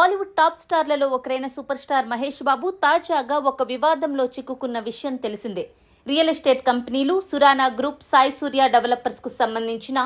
Tollywood top స్టార్లలో ఒకరైన super star Mahesh Babu తాజాగా ఒక వివాదంలో చిక్కుకున్న విషయం తెలిసిందే. రియల్ ఎస్టేట్ కంపెనీలు, సురానా గ్రూప్, సాయి సూర్య డెవలపర్స్ కు సంబంధించిన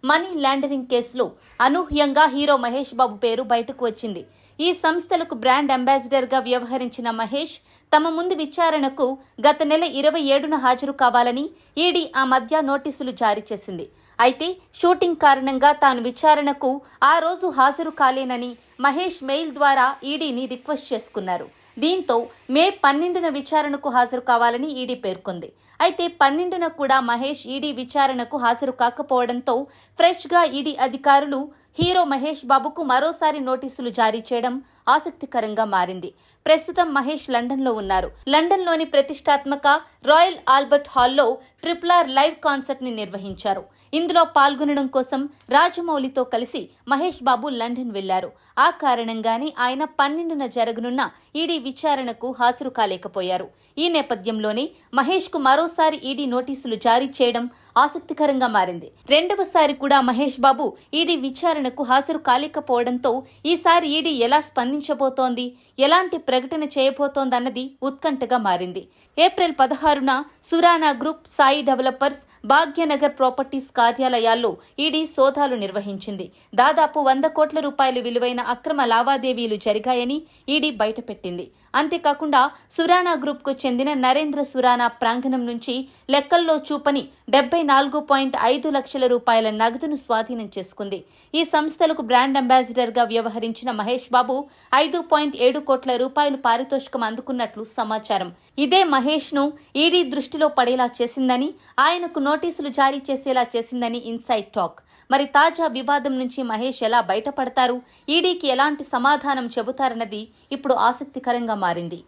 మనీ లాండరింగ్ కేసులో అనూహ్యంగా హీరో మహేష్ బాబు పేరు బయటకు వచ్చింది. ఈ సంస్థలకు బ్రాండ్ అంబాసిడర్ గా వ్యవహరించిన మహేష్ తమ ముందు విచారణకు గత నెల 27న హాజరు కావాలని ఈడీ ఆ మధ్య నోటీసులు జారీ చేసింది. అయితే షూటింగ్ కారణంగా తాను విచారణకు ఆ రోజు హాజరు కాలేనని మహేష్ మెయిల్ ద్వారా ఈడీని రిక్వెస్ట్ చేసుకున్నారు. దీంతో మే 12న విచారణకు హాజరు కావాలని ఈడీ పేర్కొంది. అయితే 12న కూడా మహేష్ ఈడీ విచారణకు హాజరు కాకపోవడంతో ఫ్రెష్గా ఈడీ అధికారులు హీరో మహేష్ బాబుకు మరోసారి నోటీసులు జారీ చేయడం ఆసక్తికరంగా మారింది. ప్రస్తుతం మహేష్ లండన్లో ఉన్నారు. లండన్లోని ప్రతిష్టాత్మక రాయల్ ఆల్బర్ట్ హాల్లో RRR లైవ్ కాన్సర్ట్ ని నిర్వహించారు. ఇందులో పాల్గొనడం కోసం రాజమౌళితో కలిసి మహేష్ బాబు లండన్ వెళ్లారు. ఆ కారణంగానే ఆయన 12న జరగనున్న ఈడీ విచారణకు హాజరు కాలేకపోయారు. ఈ నేపథ్యంలోనే మహేష్ కు మరోసారి ఈడీ నోటీసులు జారీ చేయడం ఆసక్తికరంగా మారింది. రెండవసారి కూడా మహేష్ బాబు ఈడీ విచారణకు హాజరు కాలేకపోవడంతో ఈసారి ఈడీ ఎలా స్పందించబోతోంది, ఎలాంటి ప్రకటన చేయబోతోందన్నది ఉత్కంఠగా మారింది. ఏప్రిల్ 16న Surana group, Sai developers, Bhagyanagar properties కార్యాలయాల్లో ఈడీ సోదాలు నిర్వహించింది. దాదాపు 100 కోట్ల రూపాయలు విలువైన అక్రమ లావాదేవీలు జరిగాయని ఈడీ బయటపెట్టింది. అంతేకాకుండా సురానా గ్రూప్ కు చెందిన నరేంద్ర సురానా ప్రాంగణం నుంచి లెక్కల్లో చూపని 74.5 లక్షల రూపాయల నగదును స్వాధీనం చేసుకుంది. ఈ సంస్థలకు బ్రాండ్ అంబాసిడర్ గా వ్యవహరించిన మహేష్ బాబు 5.7 కోట్ల రూపాయలు పారితోషికం అందుకున్నట్లు సమాచారం. ఇదే మహేష్ ను ఈడీ దృష్టిలో పడేలా చేసిందని, ఆయనకు నోటీసులు జారీ చేసేలా చేసిందని ఇన్సైడ్ టాక్. మరి తాజా వివాదం నుంచి మహేష్ ఎలా బయటపడతారు, ఈడీకి ఎలాంటి సమాధానం చెబుతారన్నది ఇప్పుడు ఆసక్తికరంగా మారింది.